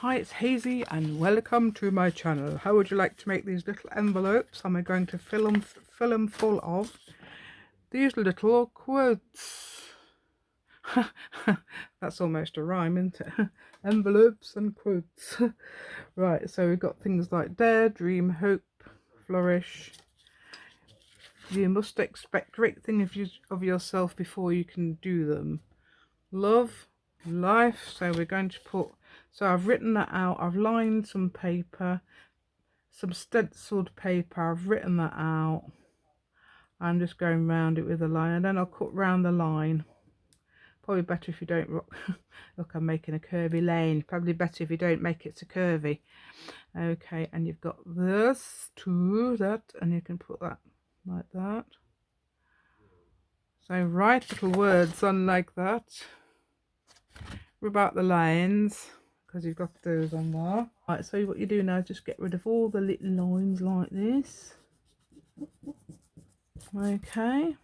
Hi, it's Hazy and welcome to my channel. How would you like to make these little envelopes? I'm going to fill them full of these little quotes. That's almost a rhyme, isn't it? Envelopes and quotes. Right, so we've got things like dare, dream, hope, flourish. You must expect great things of yourself before you can do them. Love, life. So we're going to put, so I've written that out. I've lined some paper, some stenciled paper. I've written that out. I'm just going round it with a line, and then I'll cut round the line. Probably better if you don't look, I'm making a curvy lane. Probably better if you don't make it so curvy. Okay, and you've got this to that, and you can put that like that. So write little words on like that. Rub out the lines because you've got those on there. Right, so what you do now is just get rid of all the little lines like this. Okay.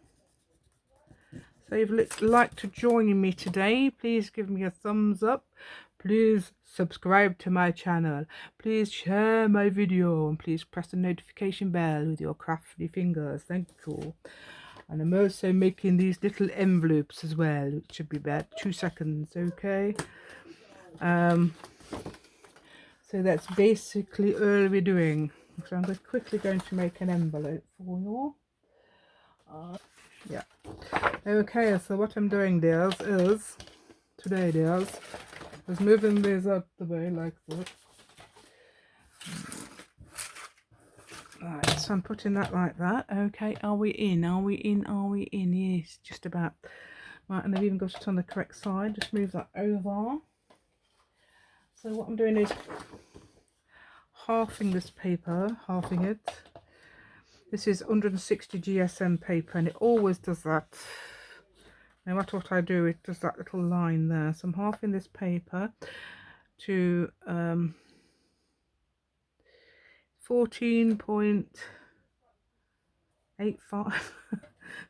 So if you'd like to join me today, please give me a thumbs up. Please subscribe to my channel. Please share my video and please press the notification bell with your crafty fingers. Thank you. And I'm also making these little envelopes as well. It should be about 2 seconds, okay? So that's basically all we're doing. So I'm quickly going to make an envelope for you. Yeah. Okay, so what I'm doing, dears, is moving these out the way like that. Right, so I'm putting that like that. Okay, are we in? Are we in? Are we in? Yes, just about. Right, and I've even got it on the correct side. Just move that over. So what I'm doing is halving this paper, halving it. This is 160 GSM paper, and it always does that. No matter what I do, it does that little line there. So I'm halving this paper to 14.85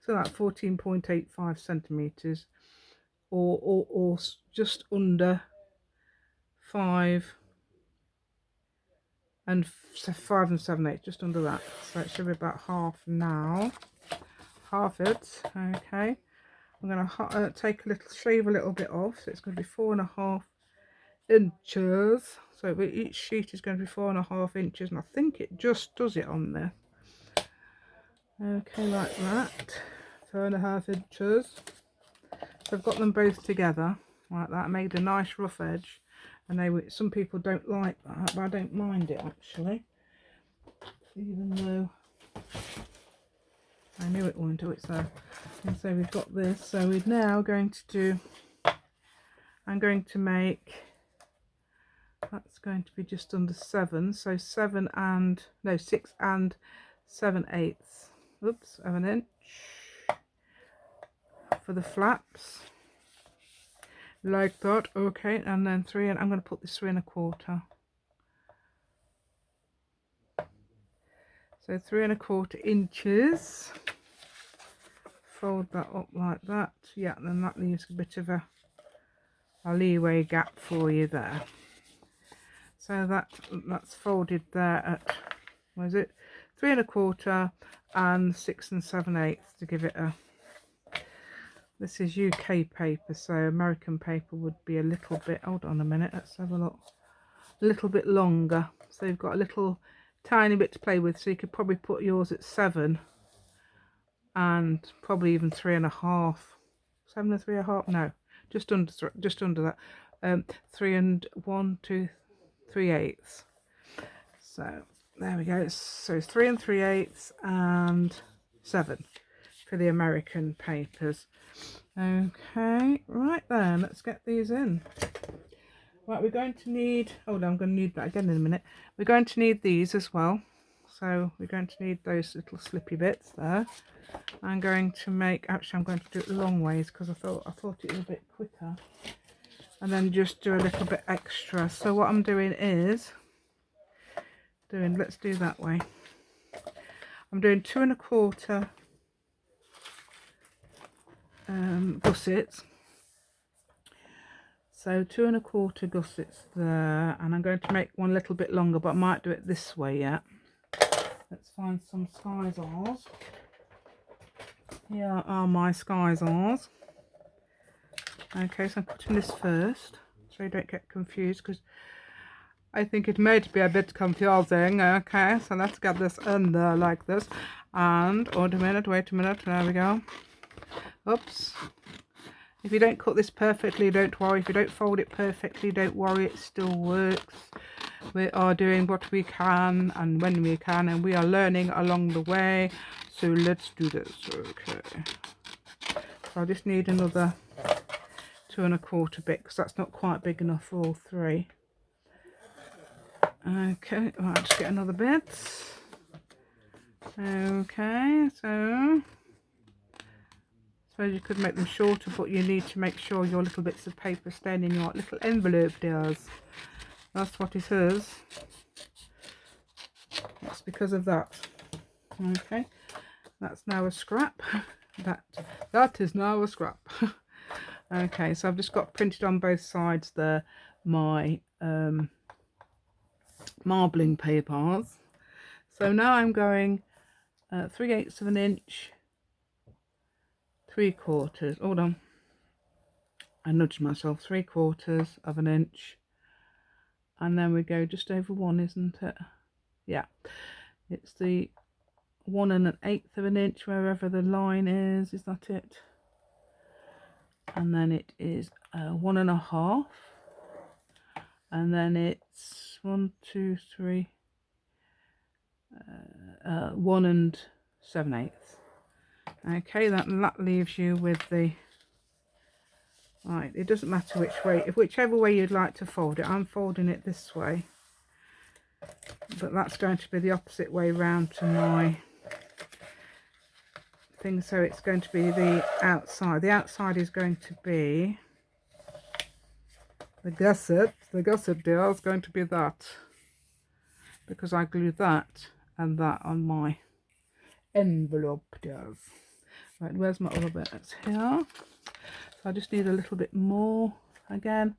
so that's 14.85 centimeters, or just under 5 and 7/8, just under that. So it should be about half now. Half it. Okay, I'm going to take a little, shave a little bit off, so it's going to be 4.5 inches. So each sheet is going to be 4.5 inches, and I think it just does it on there. Okay, like that. 4.5 inches. So I've got them both together like that. I made a nice rough edge, and some people don't like that, but I don't mind it actually, even though I knew it wouldn't do it. So, and so we've got this. So we're now going to do, I'm going to make, that's going to be just under 7, so 6 and 7/8, oops, of an inch for the flaps, like that. Okay, and then 3, and I'm going to put this 3.25. So 3.25 inches. Fold that up like that. Yeah, and then that leaves a bit of a leeway gap for you there. So that's folded there at, what is it, 3.25 and 6 7/8 to give it a. This is UK paper, so American paper would be a little bit. Hold on a minute. Let's have a look. A little bit longer. So you've got a little tiny bit to play with. So you could probably put yours at 7 and probably even 3.5. 7 and 3.5. No, just under that. 3 and 1, 2, 3/8. So there we go. So 3 3/8 and 7 for the American papers. Okay, right then, let's get these in. Right, we're going to need, oh no, I'm going to need that again in a minute. We're going to need these as well. So we're going to need those little slippy bits there. I'm going to make, actually I'm going to do it the long ways because I thought it was a bit quicker. And then just do a little bit extra. So what I'm doing is, let's do that way. I'm doing 2.25 gussets. So 2 1/4 gussets there, and I'm going to make one a little bit longer, but I might do it this way yet. Let's find some Skysars. Here are my Skysars. Okay, so I'm cutting this first, so you don't get confused, because I think it may be a bit confusing. Okay, so let's get this in there like this. And, oh, wait a minute, there we go. Oops. If you don't cut this perfectly, don't worry. If you don't fold it perfectly, don't worry, it still works. We are doing what we can and when we can, and we are learning along the way. So let's do this. Okay. So I just need another 2 1/4 bit, because that's not quite big enough for all 3. Okay, right, just get another bit. Okay, so suppose you could make them shorter, but you need to make sure your little bits of paper stay in your little envelope, dears. That's what it is. That's because of that. Okay, that's now a scrap. That is now a scrap. Okay, so I've just got printed on both sides there my marbling papers. So now I'm going 3/8 of an inch, 3/4. Hold on, I nudged myself. 3/4 of an inch, and then we go just over 1, isn't it? Yeah, it's the 1 1/8 of an inch wherever the line is. Is that it? And then it is 1 1/2, and then it's 1 2 3 1 7/8. Okay, that leaves you with the right. It doesn't matter which way, whichever way you'd like to fold it. I'm folding it this way, but that's going to be the opposite way round to my thing. So it's going to be the outside. The outside is going to be the gusset. The gusset deal is going to be that, because I glued that and that on my envelope, dears. Right, where's my other bit? It's here. So I just need a little bit more again.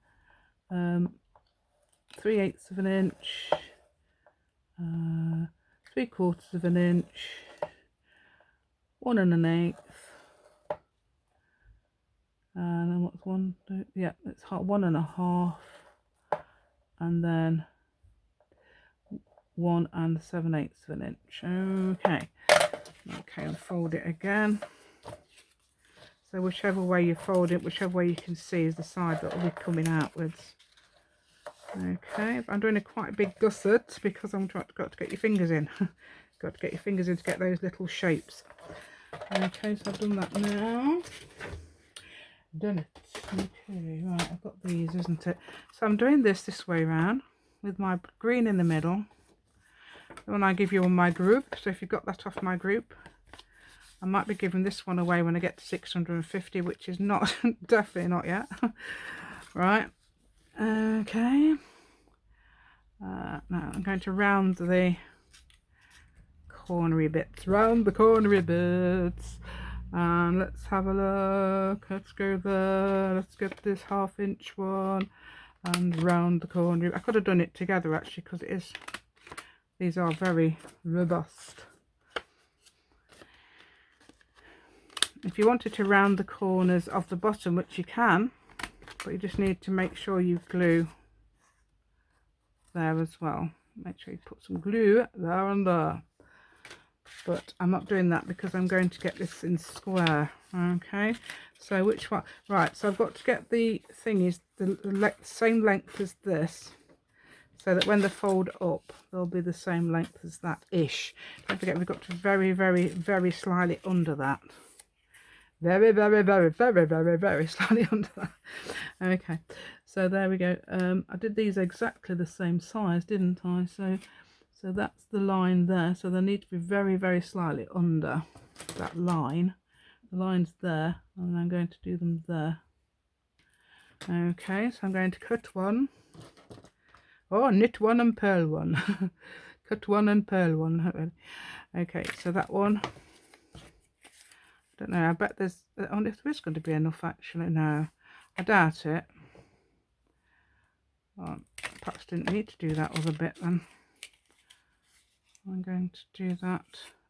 3/8 of an inch, 3/4 of an inch, 1 1/8, and then what's 1 2, yeah, it's 1 1/2, and then 1 7/8 of an inch. Okay, and fold it again. So whichever way you fold it, whichever way you can see, is the side that will be coming outwards. Okay, I'm doing a quite big gusset because I'm got to get your fingers in. Got to get your fingers in to get those little shapes. Okay, so I've done that now. Done it. Okay, right, I've got these, isn't it? So I'm doing this way around with my green in the middle. The one I give you on my group. So if you got that off my group, I might be giving this one away when I get to 650, which is not definitely not yet. Right. Okay. Now I'm going to round the cornery bits. Round the cornery bits. And let's have a look. Let's go there. Let's get this 1/2 inch one and round the corner. I could have done it together actually, because it is. These are very robust. If you wanted to round the corners of the bottom, which you can, but you just need to make sure you glue there as well. Make sure you put some glue there and there. But I'm not doing that because I'm going to get this in square. Okay, so which one? Right, so I've got to get the thingies the same length as this, so that when they fold up, they'll be the same length as that ish. Don't forget, we've got to very, very, very slightly under that. Very, very, very, very, very, very slightly under that. Okay, so there we go. I did these exactly the same size, didn't I? So that's the line there. So they need to be very, very slightly under that line. The line's there, and I'm going to do them there. Okay, so I'm going to cut one. Oh, knit one and purl one. Cut one and purl one. Okay, so that one. I don't know. I bet there's. I wonder if there is going to be enough actually. No, I doubt it. Perhaps didn't need to do that other bit then. I'm going to do that.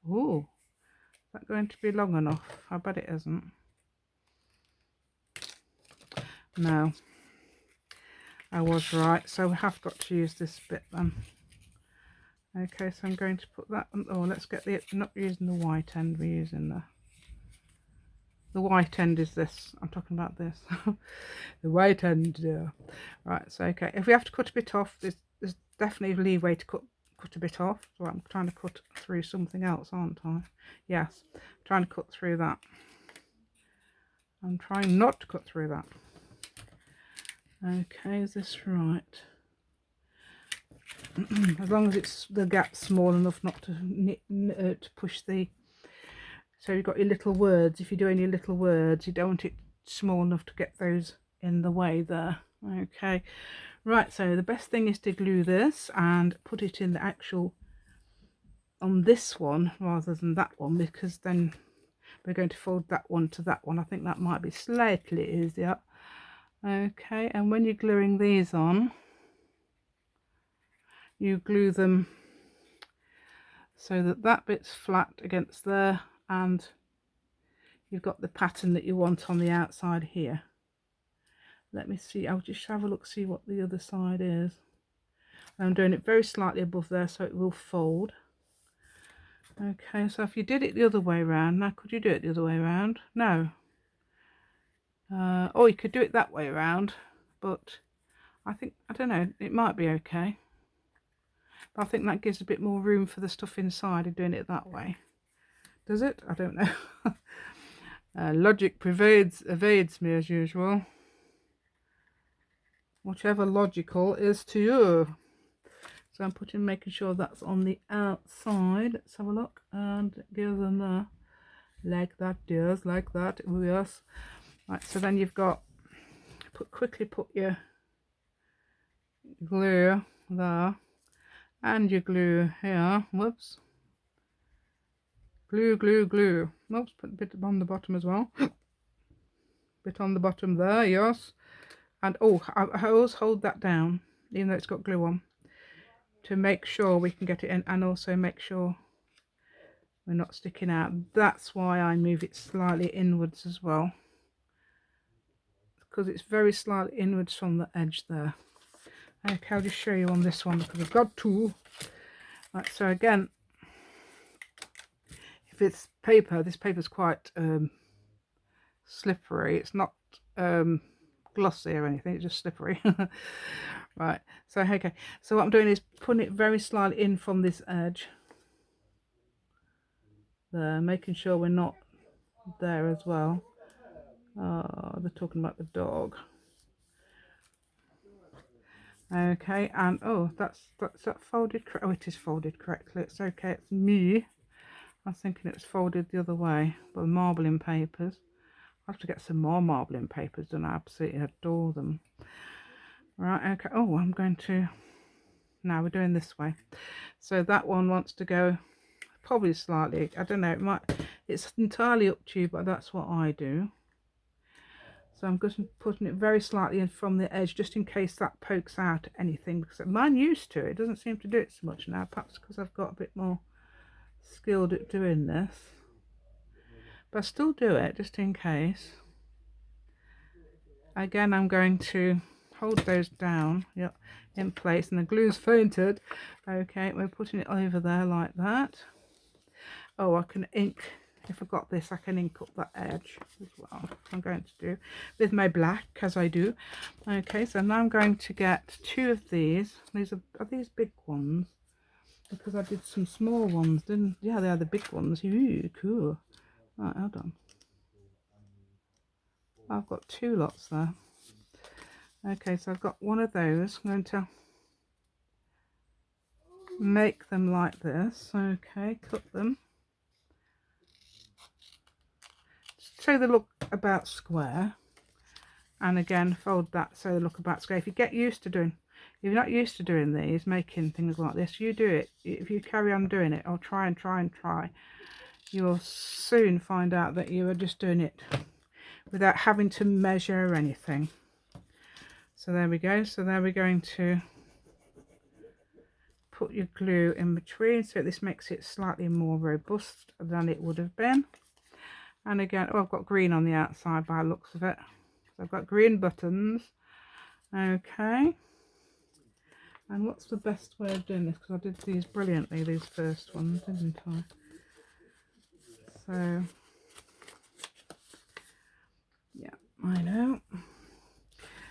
Oh, is that going to be long enough? I bet it isn't. No, I was right. So we have got to use this bit then. Okay, so I'm going to put that on. Oh, let's get the, not using the white end, we're using the white end is this. I'm talking about this. The white end, yeah. Right, so okay, if we have to cut a bit off, there's definitely leeway to cut a bit off. So I'm trying to cut through something else, aren't I? Yes, trying to cut through that. I'm trying not to cut through that. Okay, is this right? As long as it's the gap's small enough not to push the. So you've got your little words. If you're doing your little words, you don't want it small enough to get those in the way there. Okay, right, so the best thing is to glue this and put it in the actual on this one rather than that one, because then we're going to fold that one to that one. I think that might be slightly easier. Okay, and when you're gluing these on, you glue them so that that bit's flat against there and you've got the pattern that you want on the outside here. Let me see, I'll just have a look, see what the other side is. I'm doing it very slightly above there so it will fold. Okay, so if you did it the other way around, now could you do it the other way around? No. Or you could do it that way around, but I think, I don't know, it might be okay. But I think that gives a bit more room for the stuff inside of doing it that way. Does it? I don't know. Logic evades me as usual. Whatever logical is to you. So I'm making sure that's on the outside. Let's have a look, and it goes in there like that, dears, like that. Oh yes. Right, so then you've got quickly put your glue there and your glue here. Whoops. Glue, glue, glue. Oops, put a bit on the bottom as well. Bit on the bottom there, yes. And oh, I always hold that down, even though it's got glue on, to make sure we can get it in, and also make sure we're not sticking out. That's why I move it slightly inwards as well, because it's very slightly inwards from the edge there. Okay, I'll just show you on this one because I've got two. Right, so again, if it's paper, this paper's quite slippery. It's not glossy or anything, it's just slippery. Right, so okay, so what I'm doing is putting it very slightly in from this edge there, making sure we're not there as well. Oh, they're talking about the dog. Okay, and oh, that's that folded. Oh, it is folded correctly. It's okay. It's me. I was thinking it's folded the other way. But the marbling papers, I have to get some more marbling papers, and I absolutely adore them. Right. Okay. Oh, I'm going to. Now we're doing this way. So that one wants to go probably slightly. I don't know. It might. It's entirely up to you, but that's what I do. So I'm just putting it very slightly in from the edge, just in case that pokes out anything, because mine used to. It doesn't seem to do it so much now, perhaps because I've got a bit more skilled at doing this. But I still do it, just in case. Again, I'm going to hold those down, yep, in place, and the glue's fainted. Okay, we're putting it over there like that. Oh, I can ink. If I got this, I can ink up that edge as well. I'm going to do with my black, as I do. Okay, so now I'm going to get two of these. These are these big ones, because I did some small ones, didn't? Yeah, they are the big ones. Ooh, cool. Right, hold on. I've got two lots there. Okay, so I've got one of those. I'm going to make them like this. Okay, cut them. So they look about square, and again fold that so they look about square. If you get used to doing, if you're not used to doing these, making things like this, you do it. If you carry on doing it, or try and try and try, you'll soon find out that you are just doing it without having to measure anything. So there we go. So there we're going to put your glue in between, so this makes it slightly more robust than it would have been. And again, oh, I've got green on the outside by the looks of it. So I've got green buttons. Okay. And what's the best way of doing this? Because I did these brilliantly, these first ones, didn't I? So, yeah, I know.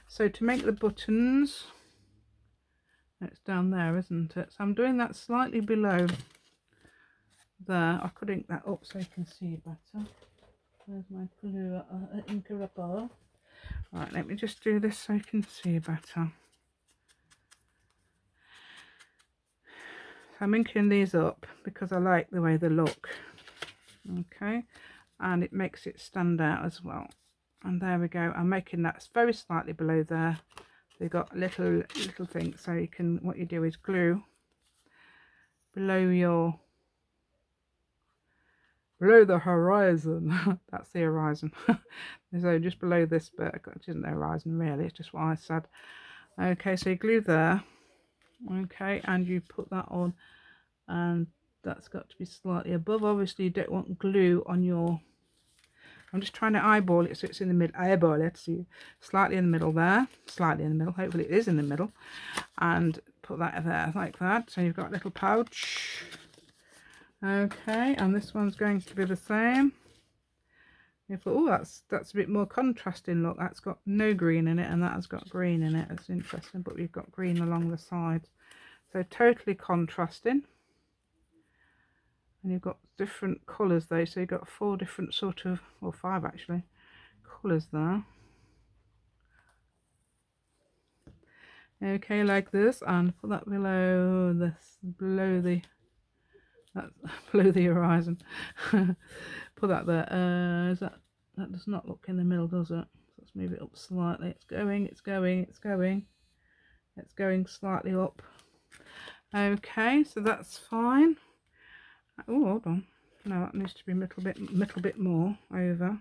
So to make the buttons, it's down there, isn't it? So I'm doing that slightly below there. I could ink that up so you can see better. There's my blue ink rubber. Right, let me just do this so you can see better. I'm inking these up because I like the way they look. Okay, and it makes it stand out as well. And there we go. I'm making that very slightly below there. They've got little things, so you can, what you do is glue below the horizon. That's the horizon. So just below this bit, it isn't the horizon really, it's just what I said. Okay, so you glue there. Okay, and you put that on, and that's got to be slightly above. Obviously you don't want glue on your, I'm just trying to eyeball it so it's in the middle. Eyeball it, see, slightly in the middle there, slightly in the middle, hopefully it is in the middle, and put that there like that. So you've got a little pouch. Okay, and this one's going to be the same. You thought, oh, that's a bit more contrasting. Look, that's got no green in it, and that has got green in it. It's interesting, but we've got green along the sides, so totally contrasting. And you've got different colours though, so you've got 4 different sort of, or 5 actually, colours there. Okay, like this, and put that below this, below the, that's below the horizon. Put that there. Is that does not look in the middle, does it? Let's move it up slightly. It's going, it's going, it's going. It's going slightly up. Okay, so that's fine. Oh, hold on. No, that needs to be a little bit more over.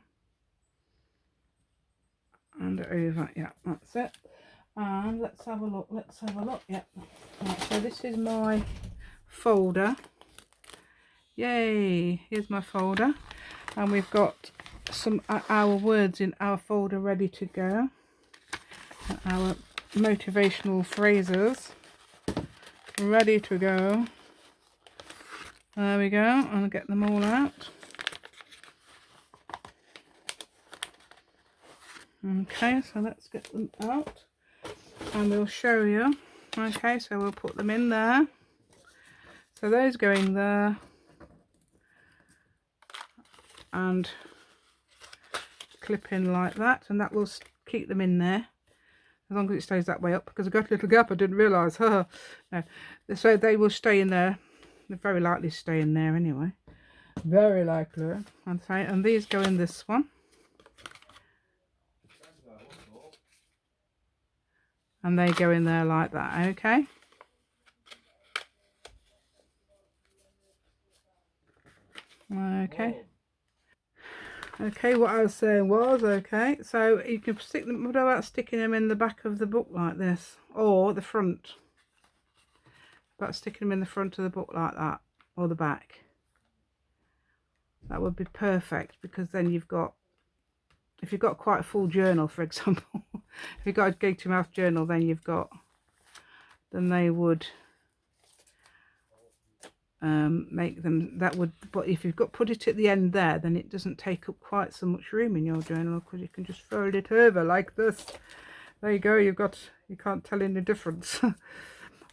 And over, yeah, that's it. And let's have a look, yeah. Right, so this is my folder. Yay, here's my folder. And we've got some our words in our folder ready to go. Our motivational phrases ready to go. There we go, and get them all out. Okay, so let's get them out and we'll show you. Okay, so we'll put them in there. So those go in there and clip in like that, and that will keep them in there as long as it stays that way up, because I've got a little gap I didn't realise. No. So they will stay in there. They're very likely to stay in there anyway. Very likely. Okay, and these go in this one. And they go in there like that, okay? Okay. Okay, what I was saying was, okay, so you can stick them, what about sticking them in the back of the book like this? Or the front? About sticking them in the front of the book like that, or the back. That would be perfect, because then you've got, if you've got quite a full journal, for example, if you've got a go to mouth journal, then you've got, then they would make them, that would, but if you've got put it at the end there, then it doesn't take up quite so much room in your journal, because you can just fold it over like this. There you go, you've got, you can't tell any difference.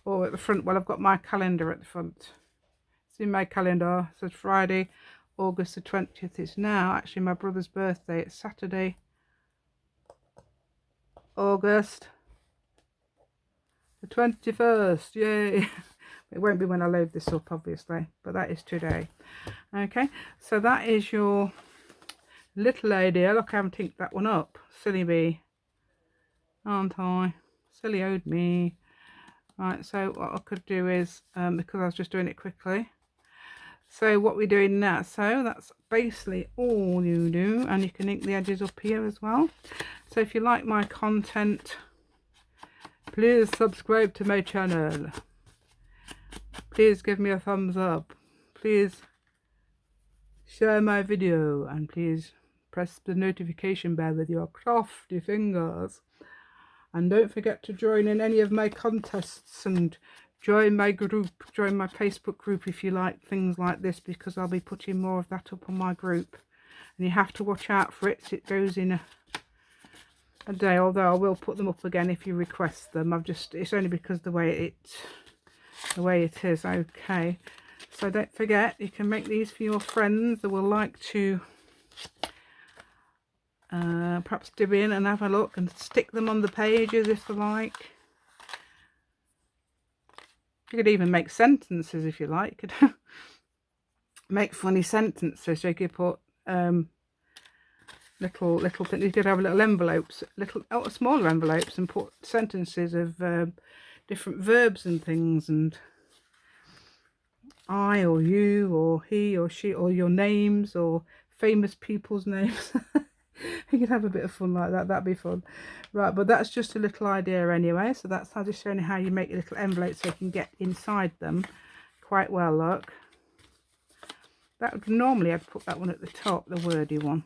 Or at the front, well, I've got my calendar at the front. It's in my calendar. It says Friday, August the 20th. It's now actually my brother's birthday. It's Saturday, August the 21st. Yay. It won't be when I load this up, obviously, but that is today. Okay, so that is your little idea. Look, I haven't inked that one up. Silly me, aren't I? Silly old me. Right, so what I could do is, because I was just doing it quickly, so what we're doing now, so that's basically all you do, and you can ink the edges up here as well. So if you like my content, Please subscribe to my channel. Please give me a thumbs up. Please share my video, and please press the notification bell with your crafty fingers. And don't forget to join in any of my contests and join my group, join my Facebook group if you like things like this, because I'll be putting more of that up on my group. And you have to watch out for it. It goes in a day, although I will put them up again if you request them. It's only because the way it is. Okay, so don't forget, you can make these for your friends that will like to perhaps dip in and have a look and stick them on the pages if they like. You could even make sentences if you like. You could make funny sentences. So you could put little things. You could have little envelopes, smaller envelopes, and put sentences of different verbs and things, and I or you or he or she, or your names or famous people's names. You could have a bit of fun like that. That'd be fun. Right, but that's just a little idea anyway. So that's how, just showing you how you make your little envelopes so you can get inside them quite well. Look, that would normally, I'd put that one at the top, the wordy one,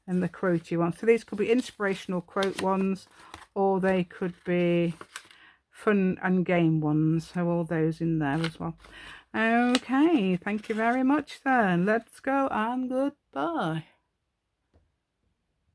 and the quotey one. So these could be inspirational quote ones, or they could be fun and game ones. So all those in there as well. Okay, thank you very much then. Let's go and goodbye.